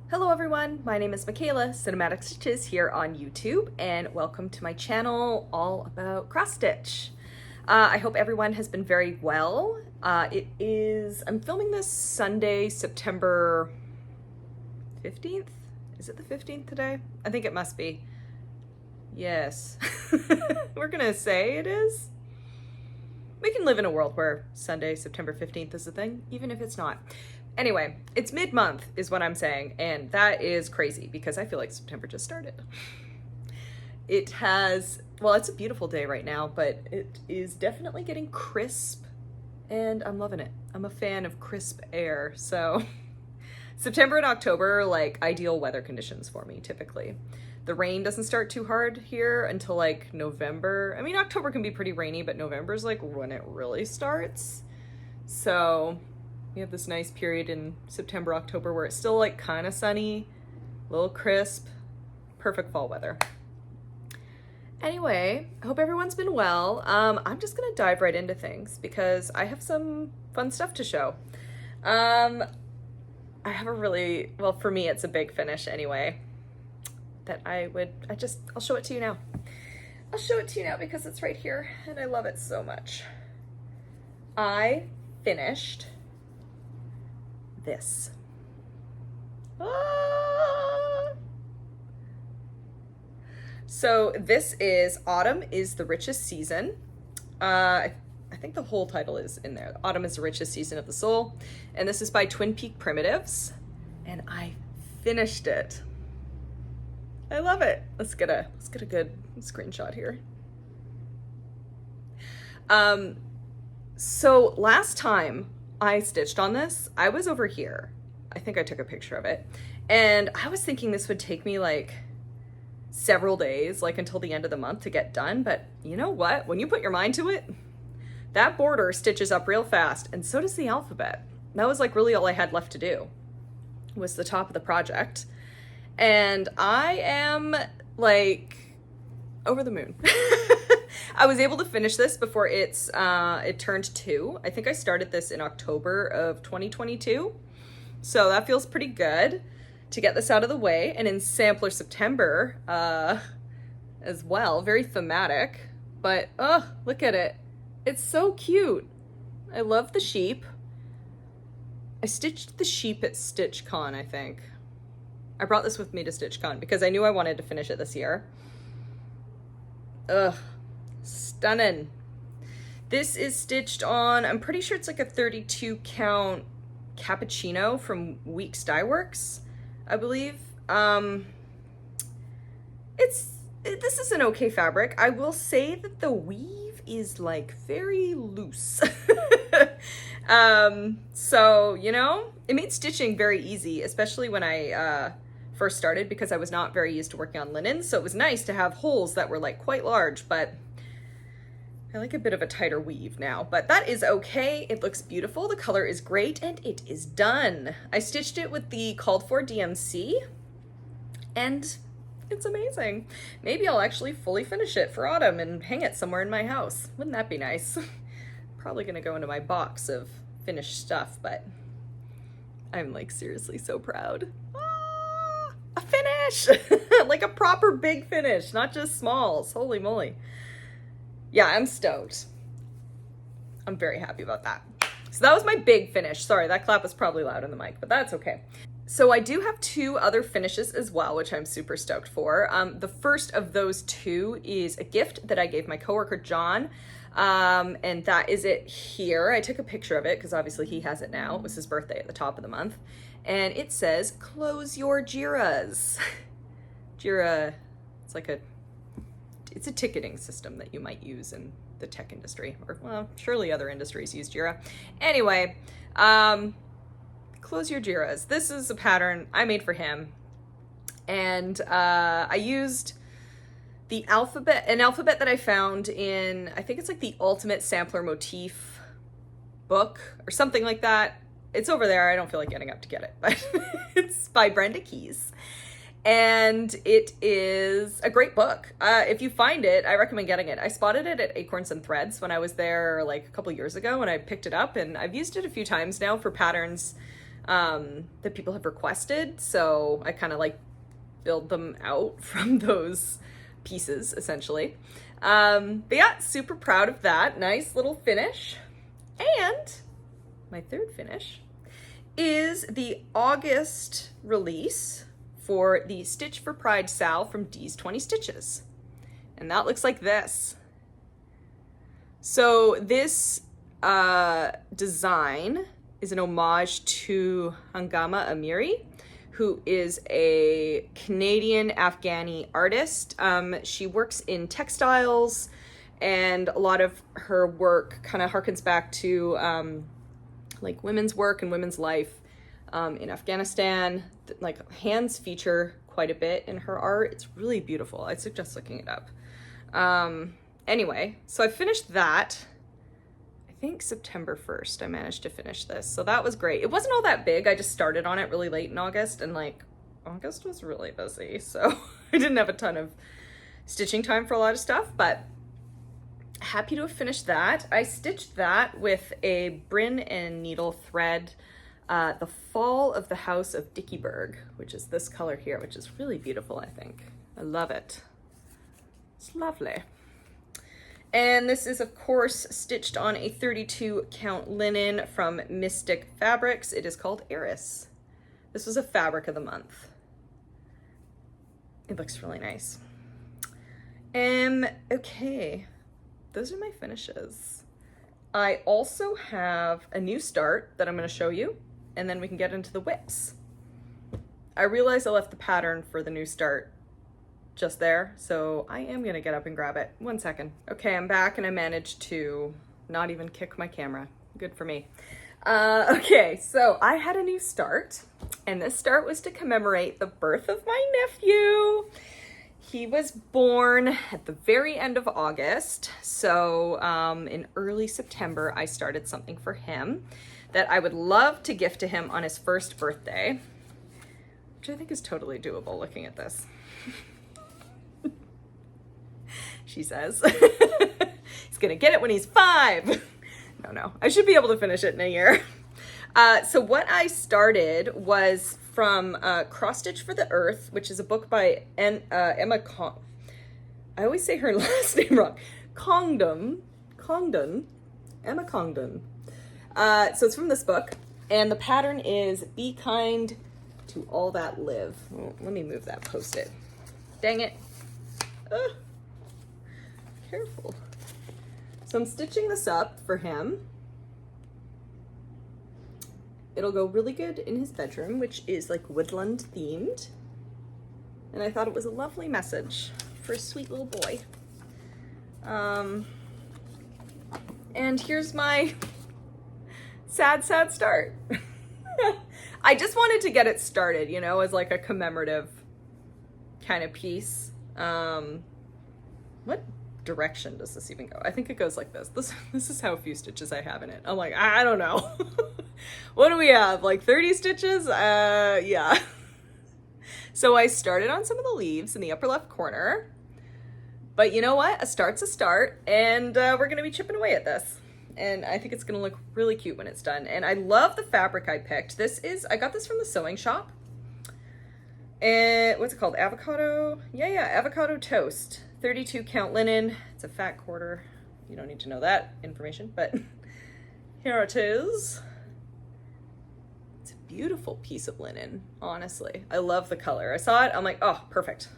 Hello everyone, my name is Michaela, Cinematic Stitches here on YouTube, and welcome to my channel all about cross-stitch. I hope everyone has been very well. I'm filming this Sunday, September 15th? Is it the 15th today? I think it must be. Yes. We're gonna say it is. We can live in a world where Sunday, September 15th is a thing, even if it's not. Anyway, it's mid-month is what I'm saying, and that is crazy because I feel like September just started. It has, well, it's a beautiful day right now, but it is definitely getting crisp, and I'm loving it. I'm a fan of crisp air, so September and October are like ideal weather conditions for me, typically. The rain doesn't start too hard here until like November. I mean, October can be pretty rainy, but November's like when it really starts. So we have this nice period in September, October where it's still like kind of sunny, a little crisp, perfect fall weather. Anyway, I hope everyone's been well. I'm just gonna dive right into things because I have some fun stuff to show. I have a really, well, for me, it's a big finish anyway, that I'll show it to you now. I'll show it to you now because it's right here and I love it so much. I finished this. So this is Autumn is the Richest Season. I think the whole title is in there. Autumn is the Richest Season of the Soul. And this is by Twin Peak Primitives. And I finished it. I love it. Let's get a good screenshot here. So last time I stitched on this, I was over here. I think I took a picture of it. And I was thinking this would take me like several days, like until the end of the month to get done. But you know what? When you put your mind to it, that border stitches up real fast. And so does the alphabet. That was like really all I had left to do was the top of the project. And I am like over the moon. I was able to finish this before it turned 2. I think I started this in October of 2022. So that feels pretty good to get this out of the way. And in Sampler September as well, very thematic, but oh, look at it. It's so cute. I love the sheep. I stitched the sheep at StitchCon, I think. I brought this with me to StitchCon because I knew I wanted to finish it this year. Ugh. Stunning. This is stitched on, I'm pretty sure it's like a 32 count cappuccino from Weeks Dye Works, I believe. This is an okay fabric. I will say that the weave is like very loose. So, you know, it made stitching very easy, especially when I first started because I was not very used to working on linen. So it was nice to have holes that were like quite large, but I like a bit of a tighter weave now, but that is okay. It looks beautiful. The color is great and it is done. I stitched it with the called for DMC and it's amazing. Maybe I'll actually fully finish it for autumn and hang it somewhere in my house. Wouldn't that be nice? Probably gonna go into my box of finished stuff, but I'm like seriously so proud. Ah, a finish! Like a proper big finish, not just smalls. Holy moly. Yeah, I'm stoked. I'm very happy about that. So that was my big finish. Sorry, that clap was probably loud in the mic, but that's okay. So I do have 2 other finishes as well, which I'm super stoked for. The first of those 2 is a gift that I gave my coworker, John. And that is it here. I took a picture of it because obviously he has it now. It was his birthday at the top of the month. And it says, close your Jiras. Jira, it's a ticketing system that you might use in the tech industry, or well, surely other industries use Jira. Anyway, close your Jiras. This is a pattern I made for him. And I used an alphabet that I found in, I think it's like the Ultimate Sampler Motif book or something like that. It's over there. I don't feel like getting up to get it, but it's by Brenda Keyes. And it is a great book. If you find it, I recommend getting it. I spotted it at Acorns and Threads when I was there like a couple years ago, and I picked it up, and I've used it a few times now for patterns that people have requested. So I kind of like build them out from those pieces essentially. But yeah, super proud of that. Nice little finish. And my third finish is the August release for the Stitch for Pride Sal from Dee's 20 Stitches. And that looks like this. So this design is an homage to Hangama Amiri, who is a Canadian Afghani artist. She works in textiles, and a lot of her work kind of harkens back to like women's work and women's life in Afghanistan. Like hands feature quite a bit in her art. It's really beautiful. I suggest looking it up. Anyway, so I finished that. I think September 1st I managed to finish this. So that was great. It wasn't all that big. I just started on it really late in August, and like August was really busy. So I didn't have a ton of stitching time for a lot of stuff, but happy to have finished that. I stitched that with a Brin and Needle thread, the Fall of the House of Dickieberg, which is this color here, which is really beautiful, I think. I love it. It's lovely. And this is, of course, stitched on a 32 count linen from Mystic Fabrics. It is called Eris. This was a fabric of the month. It looks really nice. Okay, those are my finishes. I also have a new start that I'm going to show you, and then we can get into the whips. I realized I left the pattern for the new start just there, so I am gonna get up and grab it. One second. Okay, I'm back, and I managed to not even kick my camera. Good for me. Okay, so I had a new start, and this start was to commemorate the birth of my nephew. He was born at the very end of August, so in early September I started something for him that I would love to gift to him on his first birthday, which I think is totally doable looking at this. She says. He's gonna get it when he's 5. No, I should be able to finish it in a year. So what I started was from Cross Stitch for the Earth, which is a book by Emma I always say her last name wrong. Congdon, Emma Congdon. So it's from this book, and the pattern is Be Kind to All That Live. Oh, let me move that post-it. Dang it. Careful. So I'm stitching this up for him. It'll go really good in his bedroom, which is like woodland themed. And I thought it was a lovely message for a sweet little boy. And here's my sad start. I just wanted to get it started, you know, as like a commemorative kind of piece. What direction does this even go? I think it goes like this. This is how few stitches I have in it. I'm like, I don't know. What do we have? Like 30 stitches? Yeah. So I started on some of the leaves in the upper left corner. But you know what? A start's a start, and we're gonna be chipping away at this. And I think it's gonna look really cute when it's done. And I love the fabric I picked. I got this from the sewing shop. And what's it called? Avocado? Yeah, avocado toast. 32 count linen. It's a fat quarter. You don't need to know that information, but here it is. It's a beautiful piece of linen, honestly. I love the color. I saw it, I'm like, oh, perfect.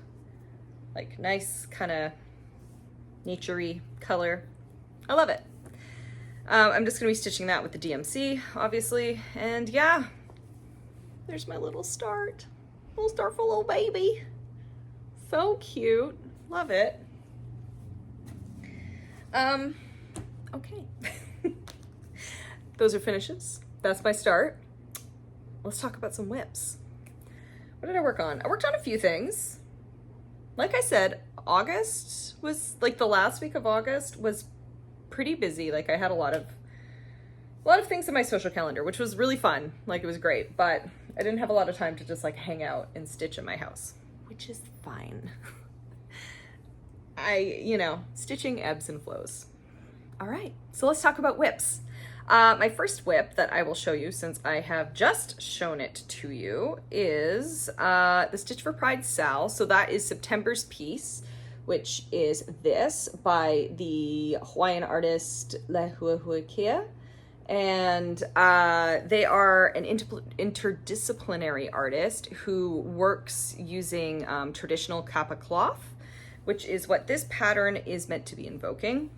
Like nice kind of nature-y color. I love it. I'm just gonna be stitching that with the DMC, obviously. And yeah, there's my little start. Little start for little baby. So cute. Love it. Okay. Those are finishes. That's my start. Let's talk about some whips. What did I work on? I worked on a few things. Like I said, August was, like the last week of August was pretty busy. Like I had a lot of things in my social calendar, which was really fun. Like it was great, but I didn't have a lot of time to just like hang out and stitch in my house, which is fine. Stitching ebbs and flows. All right, so let's talk about whips. My first whip that I will show you, since I have just shown it to you, is the Stitch for Pride Sal. So that is September's piece, which is this by the Hawaiian artist Lehuahuakia. And they are an interdisciplinary artist who works using traditional kappa cloth, which is what this pattern is meant to be invoking.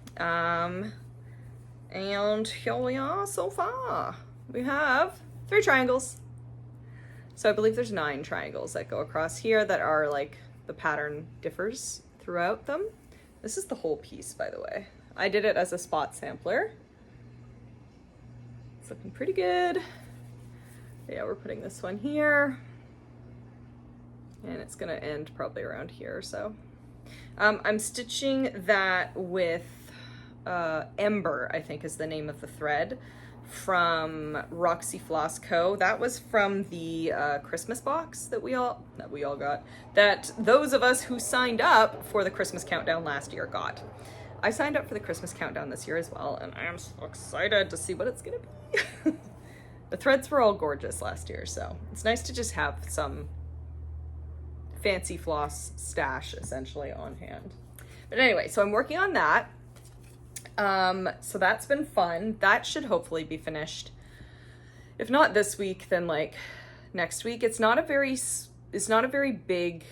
And here we are so far. We have 3 triangles. So I believe there's 9 triangles that go across here that are like, the pattern differs throughout them. This is the whole piece, by the way. I did it as a spot sampler. It's looking pretty good. Yeah, we're putting this one here. And it's gonna end probably around here or so. I'm stitching that with Ember, I think is the name of the thread, from Roxy Floss Co. That was from the Christmas box that we all got, that those of us who signed up for the Christmas countdown last year got. I signed up for the Christmas countdown this year as well, and I am so excited to see what it's gonna be. The threads were all gorgeous last year, so it's nice to just have some fancy floss stash essentially on hand. But anyway, so I'm working on that. So that's been fun. That should hopefully be finished. If not this week, then like next week. It's not a very big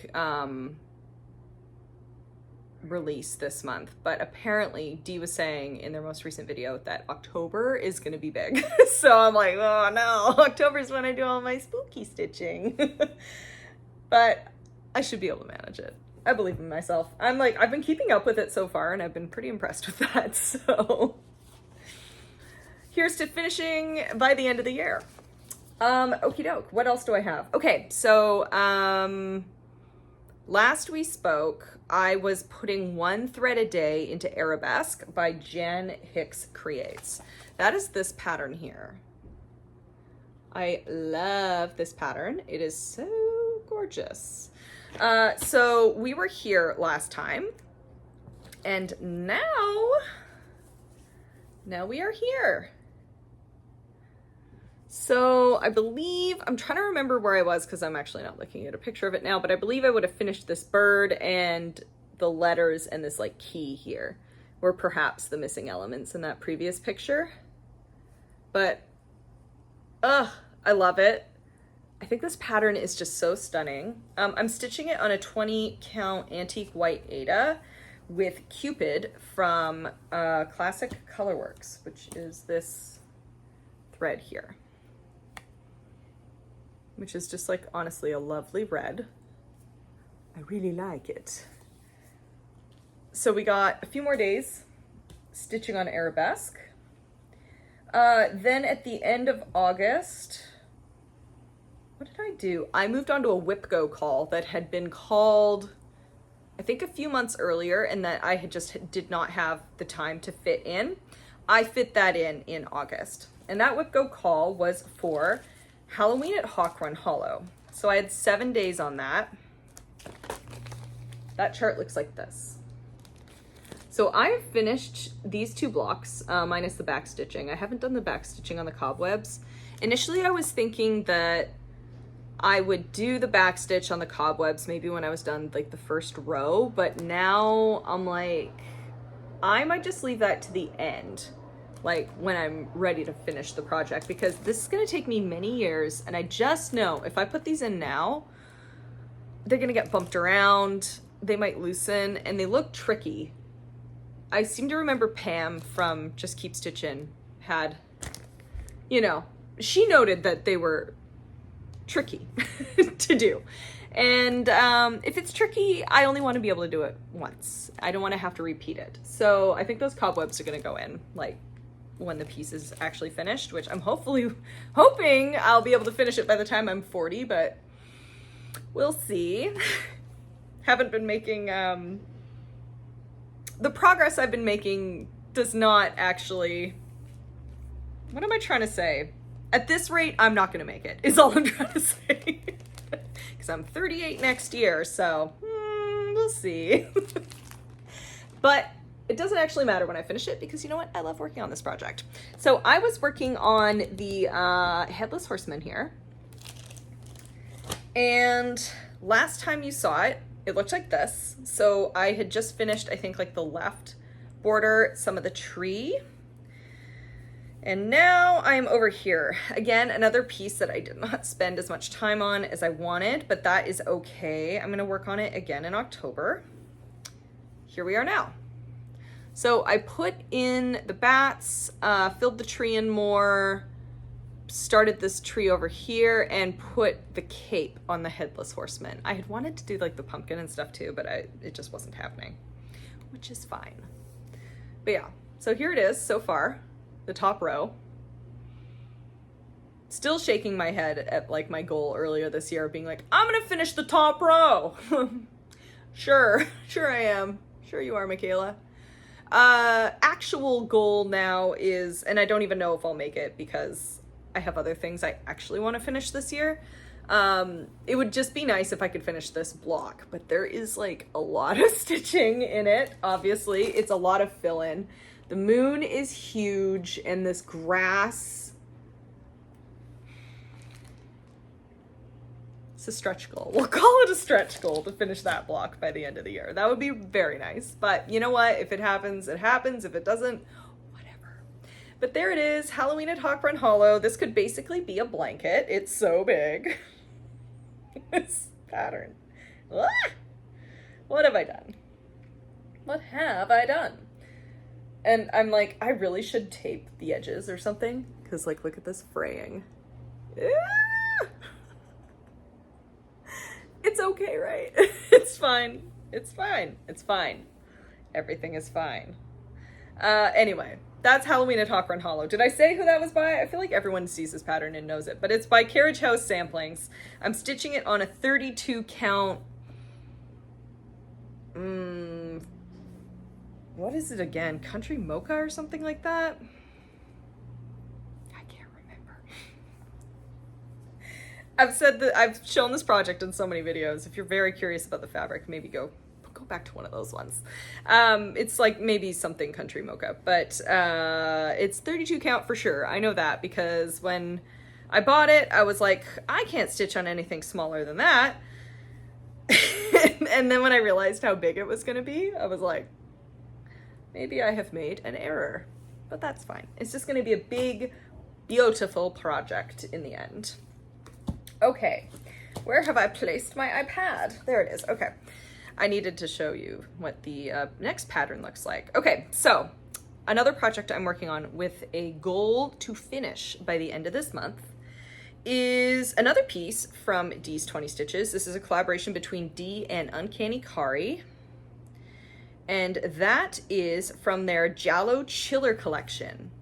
release this month, but apparently Dee was saying in their most recent video that October is going to be big. So I'm like, oh no, October is when I do all my spooky stitching. But I should be able to manage it. I believe in myself. I've been keeping up with it so far, and I've been pretty impressed with that. So here's to finishing by the end of the year. Okie doke. What else do I have? Okay, so last we spoke, I was putting 1 thread a day into Arabesque by Jan Hicks Creates. That is this pattern here. I love this pattern. It is so gorgeous. So we were here last time, and now we are here. So I believe, I'm trying to remember where I was because I'm actually not looking at a picture of it now, but I believe I would have finished this bird and the letters and this like key here were perhaps the missing elements in that previous picture. But, I love it. I think this pattern is just so stunning. I'm stitching it on a 20 count antique white Aida with Cupid from Classic Colorworks, which is this thread here, which is just like honestly a lovely red. I really like it. So we got a few more days stitching on Arabesque. Then at the end of August, what did I do? I moved on to a Whip Go call that had been called, I think, a few months earlier, and that I had just did not have the time to fit in. I fit that in August. And that Whip Go call was for Halloween at Hawkrun Hollow. So I had 7 days on that. That chart looks like this. So I have finished these 2 blocks, minus the back stitching. I haven't done the back stitching on the cobwebs. Initially, I was thinking that I would do the back stitch on the cobwebs maybe when I was done like the first row, but now I'm like, I might just leave that to the end, like when I'm ready to finish the project, because this is gonna take me many years, and I just know if I put these in now, they're gonna get bumped around, they might loosen, and they look tricky. I seem to remember Pam from Just Keep Stitchin' had, you know, she noted that they were tricky to do. And if it's tricky, I only want to be able to do it once. I don't want to have to repeat it. So I think those cobwebs are going to go in like when the piece is actually finished, which I'm hoping I'll be able to finish it by the time I'm 40, but we'll see. Haven't been making, the progress I've been making does not actually, what am I trying to say? At this rate, I'm not going to make it, is all I'm trying to say. Because I'm 38 next year, so we'll see. But it doesn't actually matter when I finish it because you know what? I love working on this project. So I was working on the Headless Horseman here. And last time you saw it, it looked like this. So I had just finished, I think, like the left border, some of the tree. And now I'm over here. Again, another piece that I did not spend as much time on as I wanted, but that is okay. I'm gonna work on it again in October. Here we are now. So I put in the bats, filled the tree in more, started this tree over here, and put the cape on the Headless Horseman. I had wanted to do like the pumpkin and stuff too, but it just wasn't happening, which is fine. But yeah, so here it is so far. The top row. Still shaking my head at like my goal earlier this year, being like, I'm gonna finish the top row. Sure I am. Sure you are, Michaela. Actual goal now is, and I don't even know if I'll make it because I have other things I actually want to finish this year. It would just be nice if I could finish this block, but there is like a lot of stitching in it. Obviously, it's a lot of fill-in. The moon is huge, and this grass, it's a stretch goal. We'll call it a stretch goal to finish that block by the end of the year. That would be very nice. But you know what? If it happens, it happens. If it doesn't, whatever. But there it is, Halloween at Hawkrun Hollow. This could basically be a blanket. It's so big. This pattern. Ah! What have I done? What have I done? And I'm like, I really should tape the edges or something. Because, like, look at this fraying. Ah! It's okay, right? It's fine. It's fine. It's fine. Everything is fine. Anyway, that's Halloween at Hawkrun Hollow. Did I say who that was by? I feel like everyone sees this pattern and knows it. But it's by Carriage Samplings. I'm stitching it on a 32 count. What is it again? Country Mocha or something like that? I can't remember. I've said that I've shown this project in so many videos. If you're very curious about the fabric, maybe go back to one of those ones. It's like maybe something Country Mocha, but it's 32 count for sure. I know that because when I bought it, I was like, I can't stitch on anything smaller than that. And then when I realized how big it was going to be, I was like, maybe I have made an error, but that's fine. It's just going to be a big, beautiful project in the end. Okay, where have I placed my iPad? There it is. Okay, I needed to show you what the next pattern looks like. Okay, so another project I'm working on with a goal to finish by the end of this month is another piece from Dee's 20 Stitches. This is a collaboration between Dee and Uncanny Kari. And that is from their Jallo Chiller collection.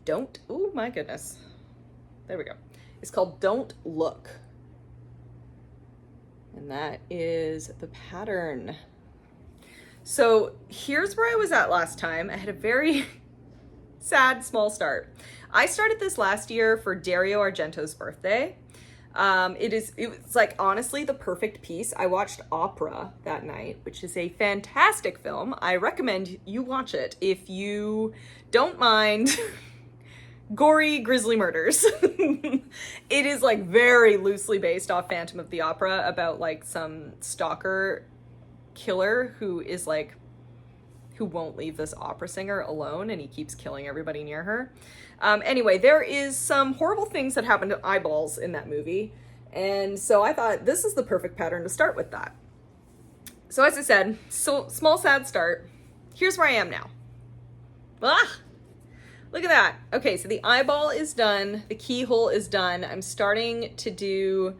Oh my goodness. There we go. It's called Don't Look. And that is the pattern. So here's where I was at last time. I had a very sad small start. I started this last year for Dario Argento's birthday. It's like honestly the perfect piece. I watched Opera that night, which is a fantastic film. I recommend you watch it if you don't mind gory, grisly murders. It is like very loosely based off Phantom of the Opera about like some stalker killer who won't leave this opera singer alone, and he keeps killing everybody near her. Anyway, there is some horrible things that happen to eyeballs in that movie, and so I thought this is the perfect pattern to start with that. So as I said, so small sad start. Here's where I am now. Ah! Look at that. Okay, so the eyeball is done, the keyhole is done. I'm starting to do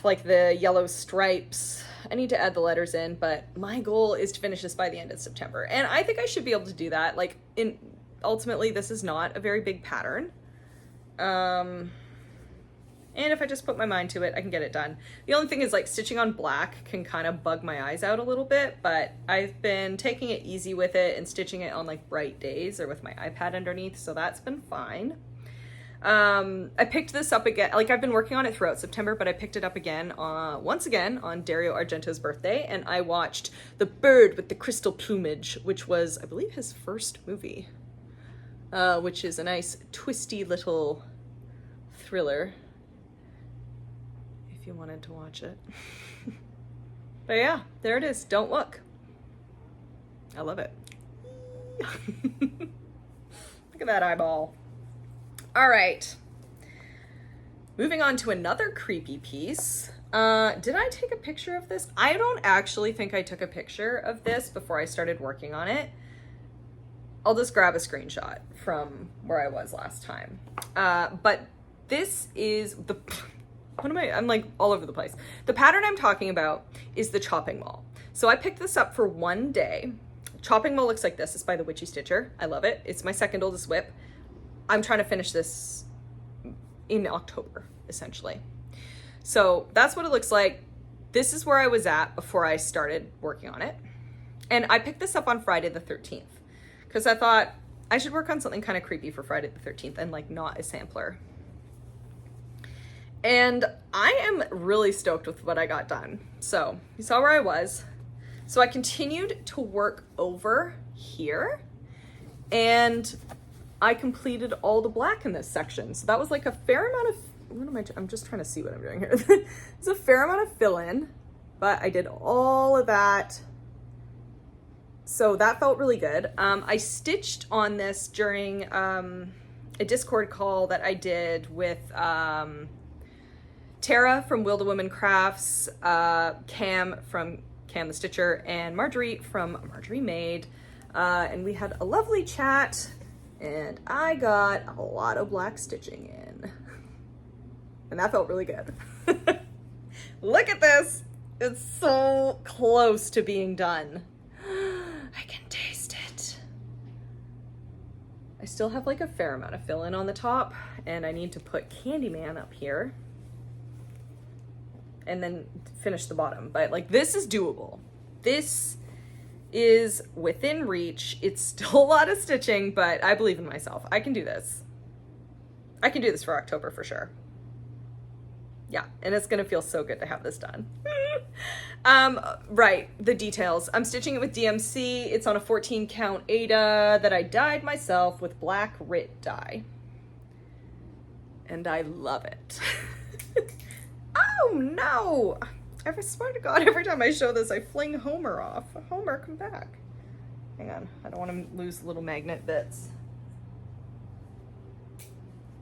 like the yellow stripes. I need to add the letters in, but my goal is to finish this by the end of September. And I think I should be able to do that. Like, ultimately, this is not a very big pattern. And if I just put my mind to it, I can get it done. The only thing is, like, stitching on black can kind of bug my eyes out a little bit, but I've been taking it easy with it and stitching it on, like, bright days or with my iPad underneath, so that's been fine. I picked this up again. Like, I've been working on it throughout September, but I picked it up again, once again, on Dario Argento's birthday, and I watched The Bird with the Crystal Plumage, which was, I believe, his first movie, which is a nice, twisty little thriller, if you wanted to watch it. But yeah, there it is. Don't look. I love it. Look at that eyeball. All right. Moving on to another creepy piece. Did I take a picture of this? I don't actually think I took a picture of this before I started working on it. I'll just grab a screenshot from where I was last time. But this is the... I'm like all over the place. The pattern I'm talking about is the chopping maul. So I picked this up for one day. Chopping maul looks like this. It's by the Witchy Stitcher. I love it. It's my second oldest whip. I'm trying to finish this in October, essentially. So that's what it looks like. This is where I was at before I started working on it. And I picked this up on Friday the 13th because I thought I should work on something kind of creepy for Friday the 13th and like not a sampler. And I am really stoked with what I got done. So you saw where I was. So I continued to work over here and I completed all the black in this section. So that was like a fair amount of, I'm just trying to see what I'm doing here. It's a fair amount of fill in, but I did all of that. So that felt really good. I stitched on this during a Discord call that I did with Tara from Wilda Women Crafts, Cam from Cam the Stitcher, and Marjorie from Marjorie Made. And we had a lovely chat, and I got a lot of black stitching in. And that felt really good. Look at this. It's so close to being done. I can taste it. I still have like a fair amount of fill-in on the top, and I need to put Candyman up here and then finish the bottom. But like, this is doable. This is within reach. It's still a lot of stitching, but I believe in myself. I can do this. I can do this for October for sure. Yeah, and it's gonna feel so good to have this done. Right, the details. I'm stitching it with DMC. It's on a 14 count Ada that I dyed myself with black Rit dye. And I love it. Oh no! I swear to God, every time I show this, I fling Homer off. Homer, come back. Hang on, I don't want to lose little magnet bits.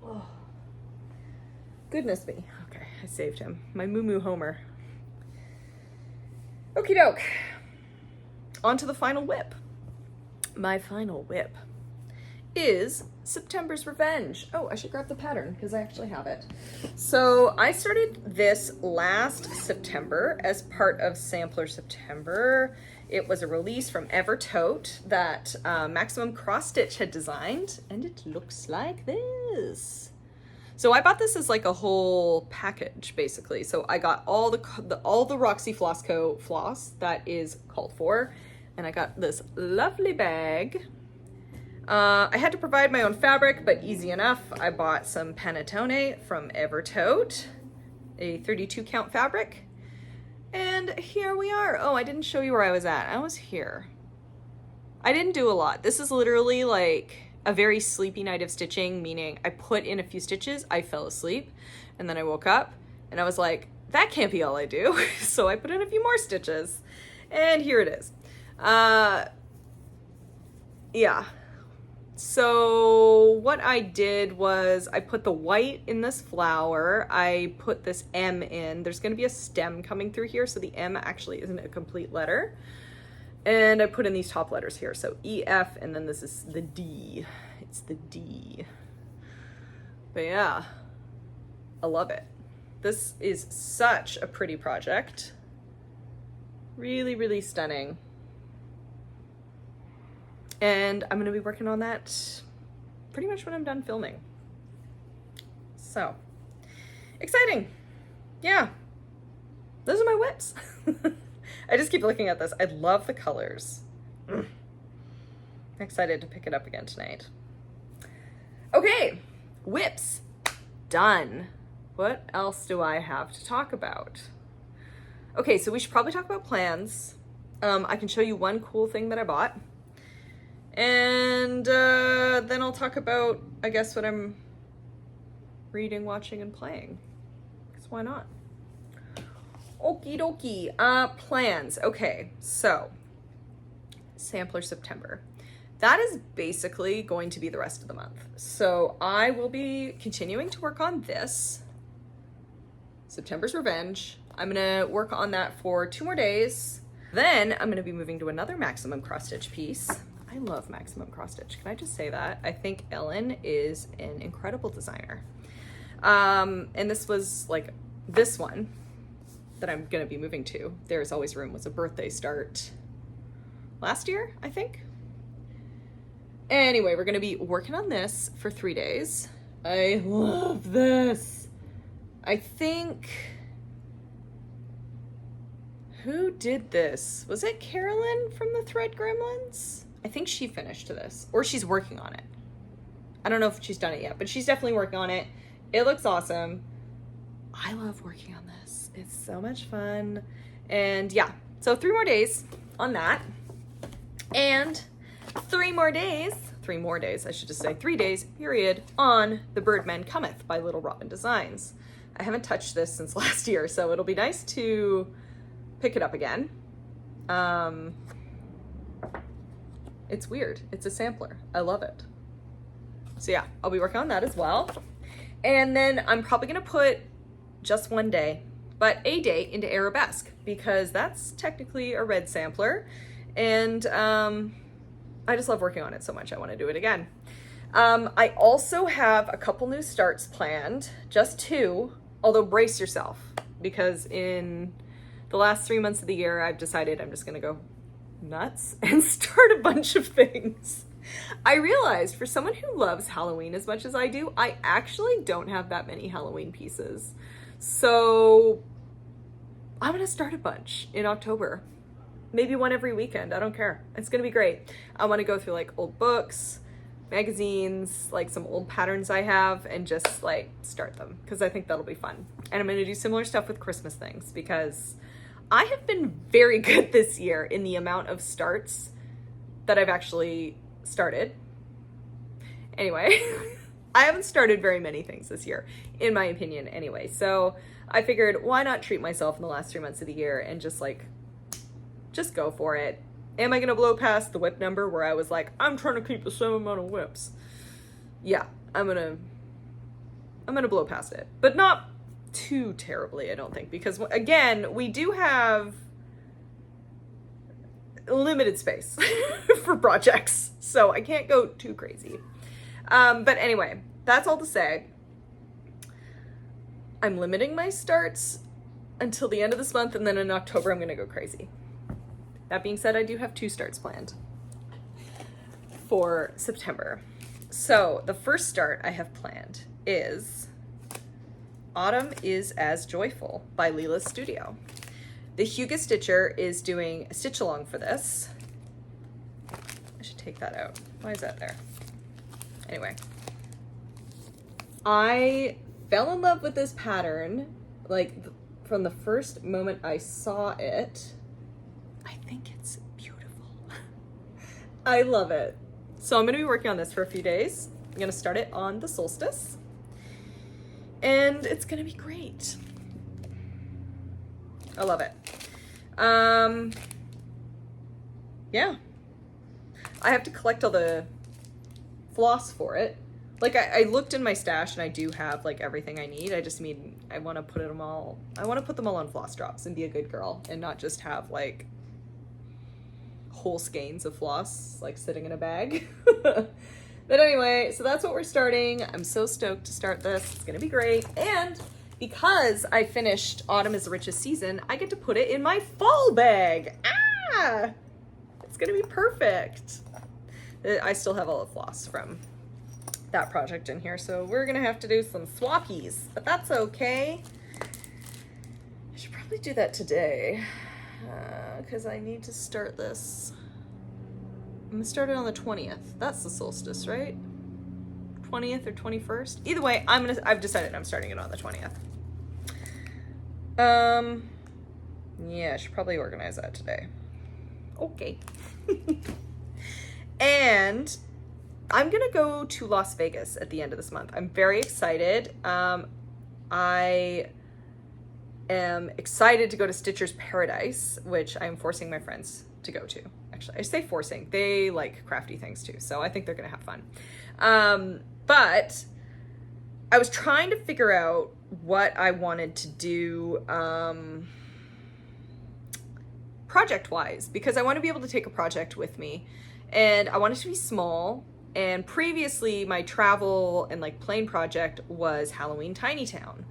Oh. Goodness me. Okay, I saved him. My moo-moo Homer. Okie doke. On to the final whip. My final whip is September's Revenge. Oh, I should grab the pattern because I actually have it. So I started this last September as part of Sampler September. It was a release from Evertote that Maximum Cross Stitch had designed, and it looks like this. So I bought this as like a whole package, basically. So I got all the Roxy Flossco floss that is called for, and I got this lovely bag. I had to provide my own fabric, but easy enough. I bought some panettone from Evertote, a 32 count fabric. And here we are. Oh, I didn't show you where I was at. I was here. I didn't do a lot. This is literally like a very sleepy night of stitching, meaning I put in a few stitches, I fell asleep, and then I woke up and I was like, that can't be all I do. So I put in a few more stitches, and here it is. Yeah. So what I did was I put the white in this flower. I put this M in. There's going to be a stem coming through here, so the M actually isn't a complete letter. And I put in these top letters here. So E, F, and then this is the D. It's the D. But yeah, I love it. This is such a pretty project. Really, really stunning. And I'm gonna be working on that pretty much when I'm done filming. So, exciting. Yeah, those are my whips. I just keep looking at this. I love the colors. I'm excited to pick it up again tonight. Okay, whips done. What else do I have to talk about? Okay, so we should probably talk about plans. I can show you one cool thing that I bought. And then I'll talk about, I guess, what I'm reading, watching, and playing. Because why not? Okie dokie. Plans. Okay, so Sampler September. That is basically going to be the rest of the month. So I will be continuing to work on this. September's Revenge. I'm gonna work on that for 2 more days. Then I'm gonna be moving to another maximum cross stitch piece. I love maximum cross stitch. Can I just say that? I think Ellen is an incredible designer. And this was like this one that I'm gonna be moving to. There's Always Room was a birthday start last year, I think. Anyway, we're gonna be working on this for 3 days. I love this. I think, who did this? Was it Carolyn from the Thread Gremlins? I think she finished this, or she's working on it. I don't know if she's done it yet, but she's definitely working on it. It looks awesome. I love working on this. It's so much fun. And yeah, so 3 more days on that. And 3 more days, I should just say 3 days, period, on The Birdman Cometh by Little Robin Designs. I haven't touched this since last year, so it'll be nice to pick it up again. It's weird. It's a sampler. I love it. So yeah, I'll be working on that as well. And then I'm probably gonna put just 1 day, but a day into Arabesque, because that's technically a red sampler. And I just love working on it so much. I want to do it again. I also have a couple new starts planned, just 2, although brace yourself, because in the last 3 months of the year, I've decided I'm just going to go nuts and start a bunch of things. I realized for someone who loves Halloween as much as I do, I actually don't have that many Halloween pieces. So I'm going to start a bunch in October. Maybe 1 every weekend. I don't care. It's going to be great. I want to go through like old books, magazines, like some old patterns I have, and just like start them, because I think that'll be fun. And I'm going to do similar stuff with Christmas things, because I have been very good this year in the amount of starts that I've actually started. Anyway, I haven't started very many things this year, in my opinion anyway. So I figured, why not treat myself in the last 3 months of the year and just go for it. Am I gonna blow past the whip number where I was like, I'm trying to keep the same amount of whips? Yeah, I'm gonna blow past it, but not too terribly, I don't think, because again, we do have limited space for projects, so I can't go too crazy. But anyway, that's all to say, I'm limiting my starts until the end of this month, and then in October I'm gonna go crazy. That being said, I do have 2 starts planned for September. So the first start I have planned is Autumn is as Joyful by Leela's Studio. The Huga Stitcher is doing a stitch along for this. I should take that out. Why is that there? Anyway, I fell in love with this pattern like from the first moment I saw it. I think it's beautiful. I love it. So I'm going to be working on this for a few days. I'm going to start it on the solstice, and it's going to be great. I love it. Yeah. I have to collect all the floss for it. Like I looked in my stash and I do have like everything I need. I just mean, I want to put them all on floss drops and be a good girl and not just have like whole skeins of floss like sitting in a bag. But anyway, so that's what we're starting. I'm so stoked to start this. It's gonna be great. And because I finished Autumn is the Richest season, I get to put it in my fall bag. Ah! It's gonna be perfect. I still have all the floss from that project in here, so we're gonna have to do some swappies, but that's okay. I should probably do that today, because I need to start this. I'm gonna start it on the 20th. That's the solstice, right? 20th or 21st. Either way, I've decided I'm starting it on the 20th. Yeah, I should probably organize that today. Okay. And I'm gonna go to Las Vegas at the end of this month. I'm very excited. I am excited to go to Stitcher's Paradise, which I'm forcing my friends to go to. Actually, I say forcing. They like crafty things too, so I think they're gonna have fun. But I was trying to figure out what I wanted to do project-wise, because I want to be able to take a project with me, and I want it to be small. And previously, my travel and like plane project was Halloween Tiny Town.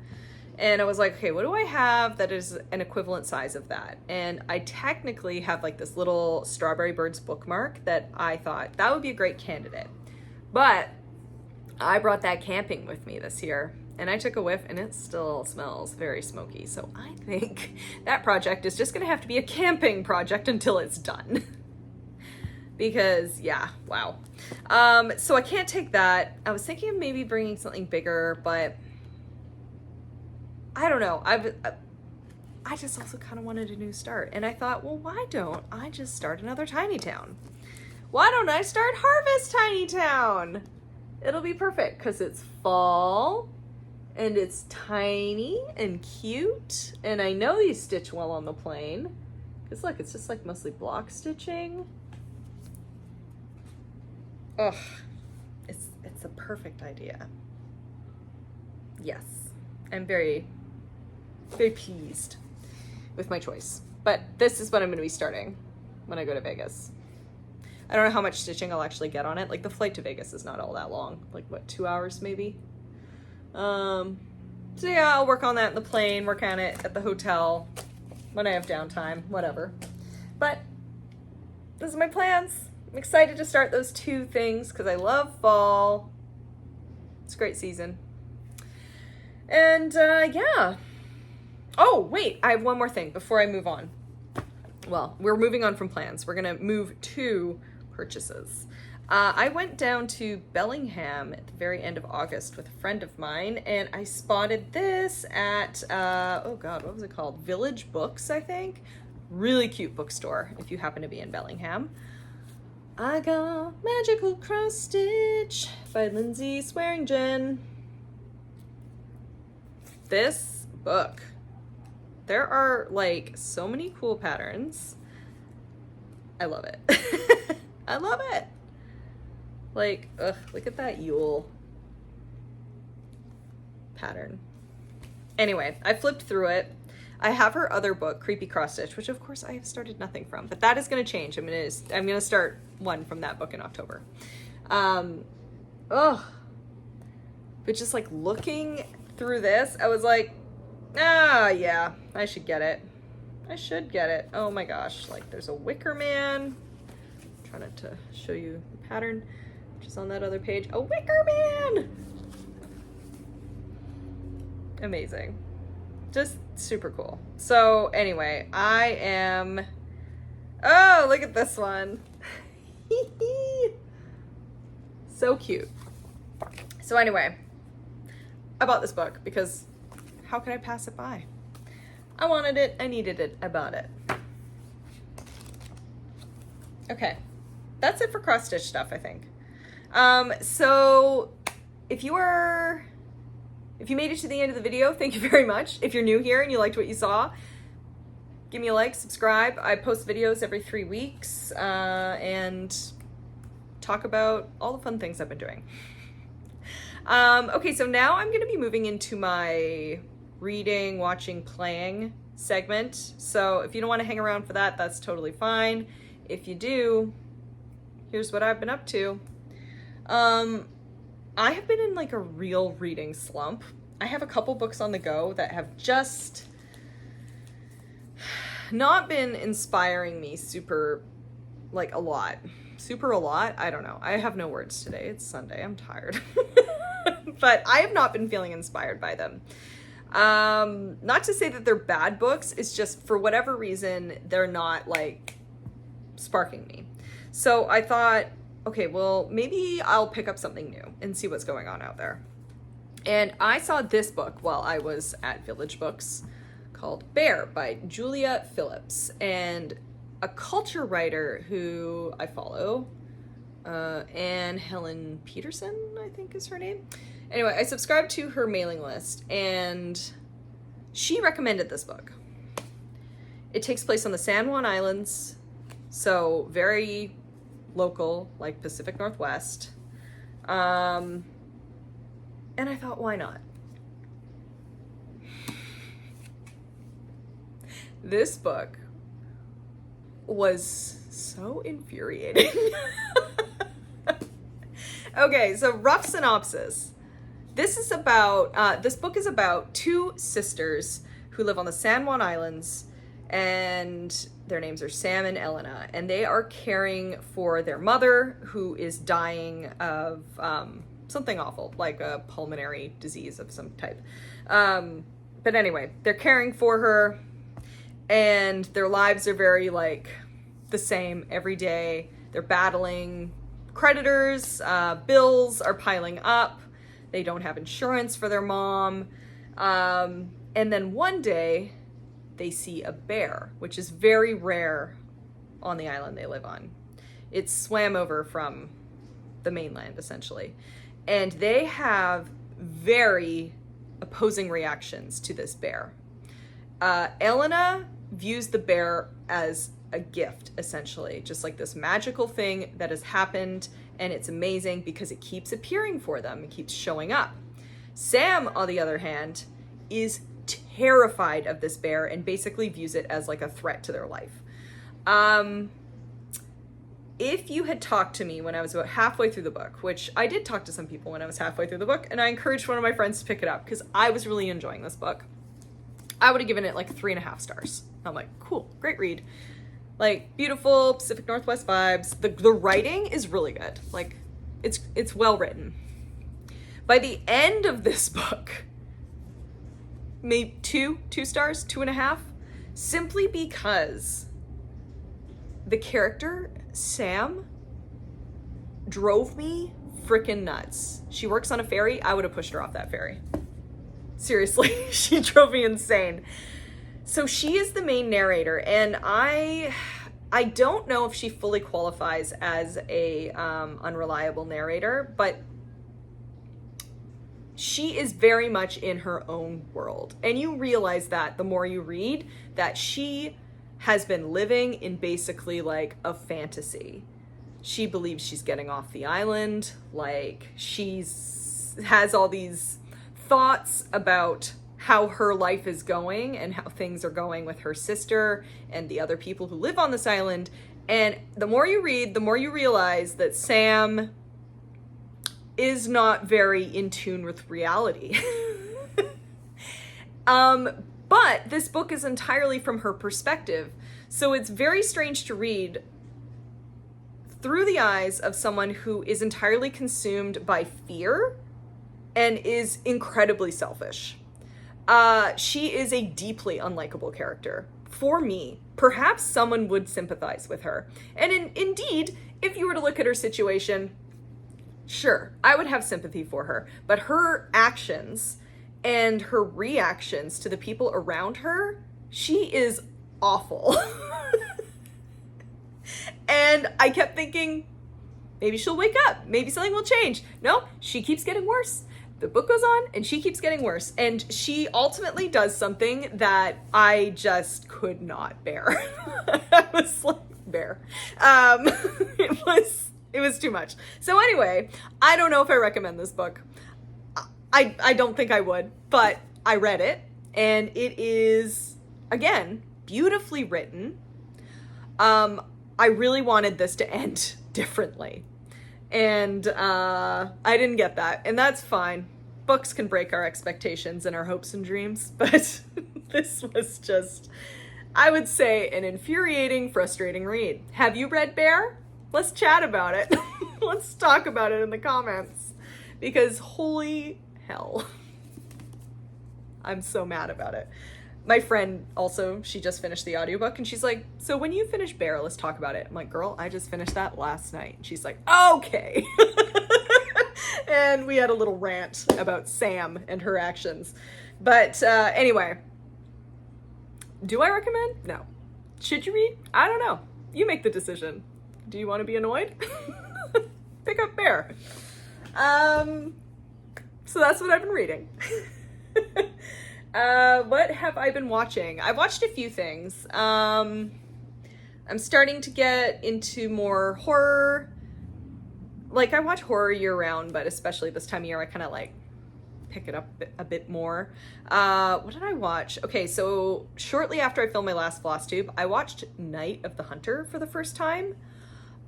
And I was like, okay, what do I have that is an equivalent size of that? And I technically have like this little Strawberry Birds bookmark that I thought that would be a great candidate. But I brought that camping with me this year, and I took a whiff and it still smells very smoky. So I think that project is just gonna have to be a camping project until it's done. Because yeah, wow. So I can't take that. I was thinking of maybe bringing something bigger, but I don't know. I just also kind of wanted a new start. And I thought, well, why don't I just start another Tiny Town? Why don't I start Harvest Tiny Town? It'll be perfect because it's fall and it's tiny and cute. And I know you stitch well on the plane. Because look, it's just like mostly block stitching. Ugh, it's a perfect idea. Yes, I'm very, very pleased with my choice. But this is what I'm going to be starting when I go to Vegas. I don't know how much stitching I'll actually get on it. Like the flight to Vegas is not all that long. Like what, 2 hours maybe? So yeah, I'll work on that in the plane, work on it at the hotel when I have downtime, whatever. But those are my plans. I'm excited to start those two things because I love fall. It's a great season. And yeah. Oh, wait, I have one more thing before I move on. Well, we're moving on from plans. We're going to move to purchases. I went down to Bellingham at the very end of August with a friend of mine, and I spotted this at, oh God, what was it called? Village Books, I think. Really cute bookstore if you happen to be in Bellingham. I got Magical Cross Stitch by Lindsay Swearingen. This book, there are like so many cool patterns. I love it. I love it. Like, ugh, look at that Yule pattern. Anyway, I flipped through it. I have her other book, Creepy Cross Stitch, which of course I have started nothing from, but that is going to change. I'm gonna start one from that book in October. But just like looking through this, I was like, yeah, I should get it. I should get it. Oh my gosh, like there's a Wicker Man. I'm trying to show you the pattern, which is on that other page. A Wicker Man! Amazing. Just super cool. So anyway, I am, oh, look at this one. So cute. So anyway, I bought this book because how could I pass it by? I wanted it, I needed it, I bought it. Okay, that's it for cross stitch stuff, I think. So if you made it to the end of the video, thank you very much. If you're new here and you liked what you saw, give me a like, subscribe. I post videos every 3 weeks and talk about all the fun things I've been doing. Okay, so now I'm going to be moving into my reading, watching, playing segment. So if you don't want to hang around for that, that's totally fine. If you do, here's what I've been up to. I have been in like a real reading slump. I have a couple books on the go that have just not been inspiring me super, like a lot. Super a lot? I don't know. I have no words today. It's Sunday. I'm tired. But I have not been feeling inspired by them. Not to say that they're bad books. It's just for whatever reason, they're not like sparking me. So I thought, okay, well, maybe I'll pick up something new and see what's going on out there. And I saw this book while I was at Village Books called Bear by Julia Phillips, and a culture writer who I follow, Anne Helen Peterson, I think is her name. Anyway, I subscribed to her mailing list, and she recommended this book. It takes place on the San Juan Islands, so very local, like Pacific Northwest. And I thought, why not? This book was so infuriating. Okay, so rough synopsis. This book is about two sisters who live on the San Juan Islands, and their names are Sam and Elena, and they are caring for their mother, who is dying of something awful, like a pulmonary disease of some type. But anyway, they're caring for her, and their lives are very, like, the same every day. They're battling creditors, bills are piling up, they don't have insurance for their mom, and then one day they see a bear, which is very rare on the island they live on. It swam over from the mainland, essentially, and they have very opposing reactions to this bear. Elena views the bear as a gift, essentially, just like this magical thing that has happened, and it's amazing because it keeps appearing for them, it keeps showing up. Sam, on the other hand, is terrified of this bear and basically views it as like a threat to their life. If you had talked to me when I was about halfway through the book, which I did talk to some people when I was halfway through the book, and I encouraged one of my friends to pick it up because I was really enjoying this book, I would have given it like 3.5 stars. I'm like, cool, great read. Like, beautiful Pacific Northwest vibes. The writing is really good. Like, it's well written. By the end of this book, maybe 2 stars, 2.5, simply because the character, Sam, drove me freaking nuts. She works on a ferry. I would have pushed her off that ferry. Seriously, she drove me insane. So she is the main narrator, and I don't know if she fully qualifies as a unreliable narrator, but she is very much in her own world. And you realize that the more you read, that she has been living in basically like a fantasy. She believes she's getting off the island, like has all these thoughts about how her life is going and how things are going with her sister and the other people who live on this island. And the more you read, the more you realize that Sam is not very in tune with reality. But this book is entirely from her perspective. So it's very strange to read through the eyes of someone who is entirely consumed by fear and is incredibly selfish. She is a deeply unlikable character. For me, perhaps someone would sympathize with her. And indeed, if you were to look at her situation, sure, I would have sympathy for her. But her actions and her reactions to the people around her, she is awful. And I kept thinking, maybe she'll wake up. Maybe something will change. No, she keeps getting worse. The book goes on and she keeps getting worse. And she ultimately does something that I just could not bear. I was like, bear. It was too much. So anyway, I don't know if I recommend this book. I don't think I would, but I read it and it is, again, beautifully written. I really wanted this to end differently. And I didn't get that, and that's fine. Books can break our expectations and our hopes and dreams, but this was just, I would say, an infuriating, frustrating read. Have you read Bear? Let's chat about it. Let's talk about it in the comments, because holy hell. I'm so mad about it. My friend also, she just finished the audiobook and she's like, so when you finish Bear, let's talk about it. I'm like, girl, I just finished that last night. And she's like, okay. And we had a little rant about Sam and her actions. But anyway, do I recommend? No. Should you read? I don't know. You make the decision. Do you want to be annoyed? Pick up Bear. So that's what I've been reading. What have I been watching? I've watched a few things. I'm starting to get into more horror. Like, I watch horror year-round, but especially this time of year, I kind of, like, pick it up a bit more. What did I watch? Okay, so shortly after I filmed my last Flosstube, I watched Night of the Hunter for the first time.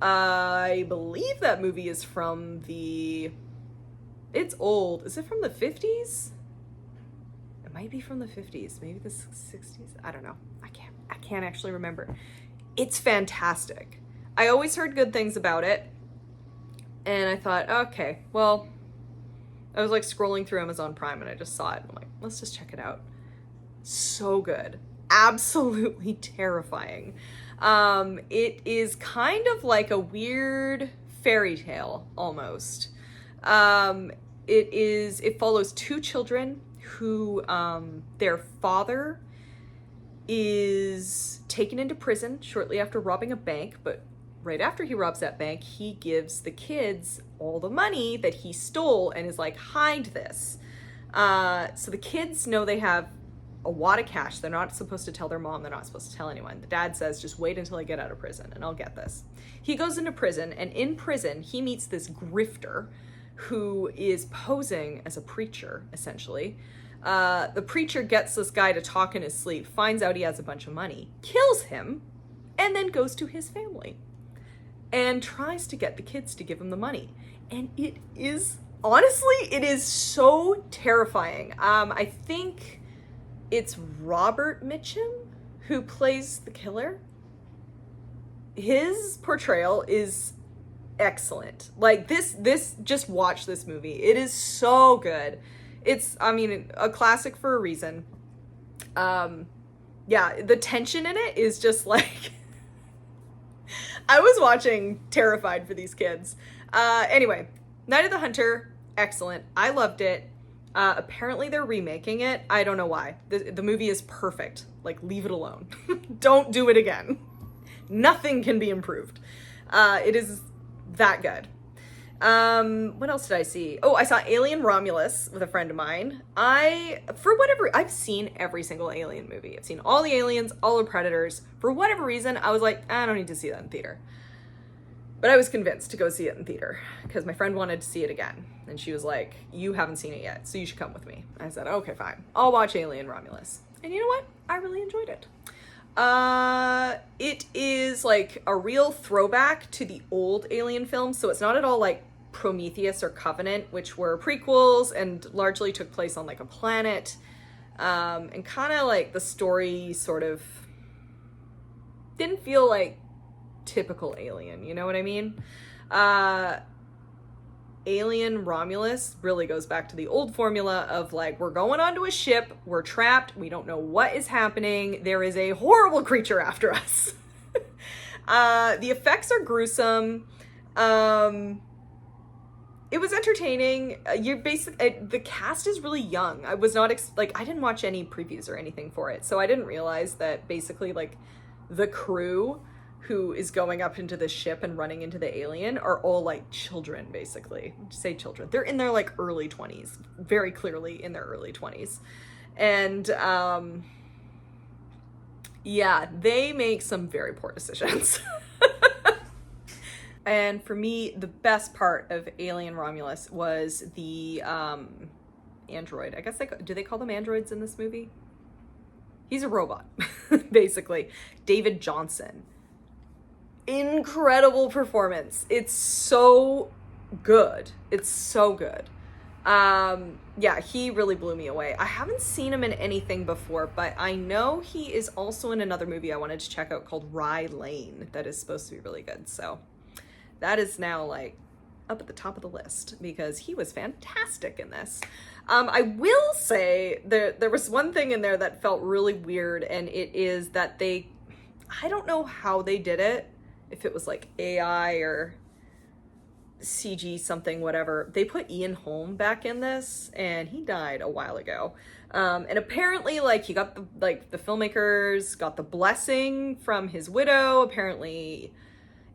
I believe that movie is from the... It's old. Is it from the 50s? It might be from the 50s. Maybe the 60s? I don't know. I can't actually remember. It's fantastic. I always heard good things about it. And I thought, okay, well, I was like scrolling through Amazon Prime and I just saw it. I'm like, let's just check it out. So good. Absolutely terrifying. It is kind of like a weird fairy tale almost. It follows two children who, their father is taken into prison shortly after robbing a bank, but right after he robs that bank, he gives the kids all the money that he stole and is like, hide this. So the kids know they have a wad of cash. They're not supposed to tell their mom. They're not supposed to tell anyone. The dad says, just wait until I get out of prison and I'll get this. He goes into prison, and in prison, he meets this grifter who is posing as a preacher, essentially. The preacher gets this guy to talk in his sleep, finds out he has a bunch of money, kills him, and then goes to his family and tries to get the kids to give him the money. And it is, honestly, it is so terrifying. I think it's Robert Mitchum who plays the killer. His portrayal is excellent. Like, this, just watch this movie. It is so good. It's, I mean, a classic for a reason. Yeah, the tension in it is just like... I was watching terrified for these kids. Anyway, Night of the Hunter, excellent. I loved it. Apparently they're remaking it. I don't know why. The movie is perfect. Like, leave it alone. Don't do it again. Nothing can be improved. It is that good. What else did I see? Oh, I saw Alien Romulus with a friend of mine. I've seen every single Alien movie. I've seen all the Aliens, all the Predators. For whatever reason, I was like, I don't need to see that in theater. But I was convinced to go see it in theater because my friend wanted to see it again. And she was like, you haven't seen it yet, so you should come with me. I said, okay, fine. I'll watch Alien Romulus. And you know what? I really enjoyed it. It is like a real throwback to the old Alien films. So it's not at all like Prometheus or Covenant, which were prequels and largely took place on like a planet. And kind of like the story sort of didn't feel like typical Alien, you know what I mean? Alien Romulus really goes back to the old formula of like, we're going onto a ship, we're trapped, we don't know what is happening, there is a horrible creature after us. The effects are gruesome. It was entertaining. The cast is really young. I was not, I didn't watch any previews or anything for it, so I didn't realize that basically, like, the crew who is going up into the ship and running into the alien are all, like, children, basically. Say children. They're in their, like, early 20s. Very clearly in their early 20s. And, yeah, they make some very poor decisions. And for me, the best part of Alien Romulus was the android. I guess do they call them androids in this movie? He's a robot, basically. David Johnson. Incredible performance. It's so good. It's so good. Yeah, he really blew me away. I haven't seen him in anything before, but I know he is also in another movie I wanted to check out called Rye Lane that is supposed to be really good. So that is now like up at the top of the list because he was fantastic in this. I will say there was one thing in there that felt really weird, and it is that I don't know how they did it, if it was like AI or CG something, whatever. They put Ian Holm back in this, and he died a while ago. And apparently, like, he got the filmmakers got the blessing from his widow. Apparently,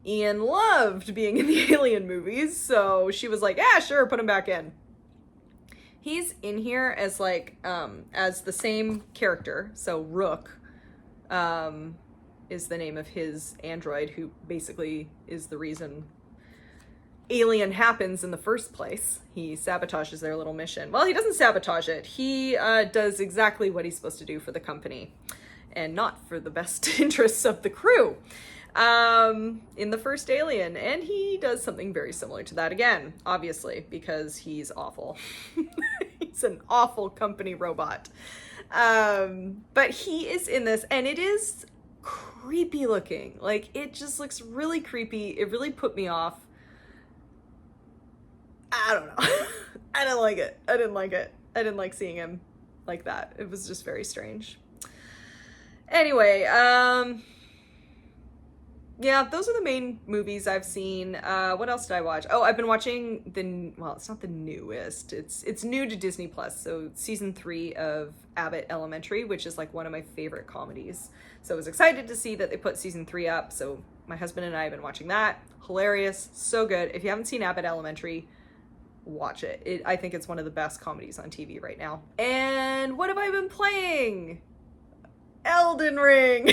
Ian loved being in the Alien movies, so she was like, yeah, sure, put him back in. He's in here as like, as the same character, so Rook, is the name of his android, who basically is the reason Alien happens in the first place. He sabotages their little mission. Well, he doesn't sabotage it. He does exactly what he's supposed to do for the company, and not for the best interests of the crew in the first Alien. And he does something very similar to that again, obviously, because he's awful. He's an awful company robot. But he is in this, and it is creepy looking. Like, it just looks really creepy. It really put me off. I don't know. I didn't like it. I didn't like it. I didn't like seeing him like that. It was just very strange. Anyway, yeah, those are the main movies I've seen. What else did I watch? Oh, I've been watching well, it's not the newest. It's new to Disney Plus. So season 3 of Abbott Elementary, which is like one of my favorite comedies. So I was excited to see that they put season 3 up. So my husband and I have been watching that. Hilarious. So good. If you haven't seen Abbott Elementary, watch it. I think it's one of the best comedies on TV right now. And what have I been playing? Elden Ring.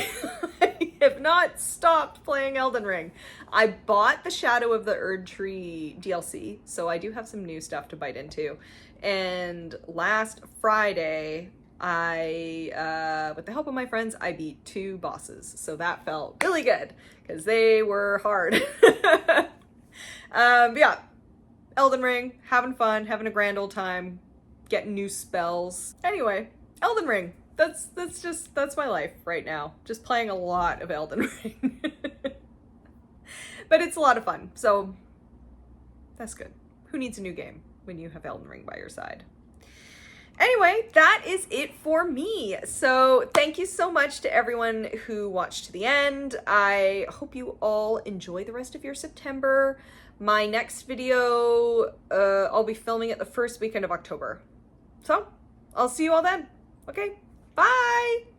I have not stopped playing Elden Ring. I bought the Shadow of the Erdtree DLC, so I do have some new stuff to bite into. And last Friday, with the help of my friends, I beat 2 bosses. So that felt really good, because they were hard. Yeah. Elden Ring, having fun, having a grand old time, getting new spells. Anyway, Elden Ring. That's my life right now. Just playing a lot of Elden Ring. But it's a lot of fun, so that's good. Who needs a new game when you have Elden Ring by your side? Anyway, that is it for me. So thank you so much to everyone who watched to the end. I hope you all enjoy the rest of your September. My next video, I'll be filming it the first weekend of October. So I'll see you all then. Okay, bye.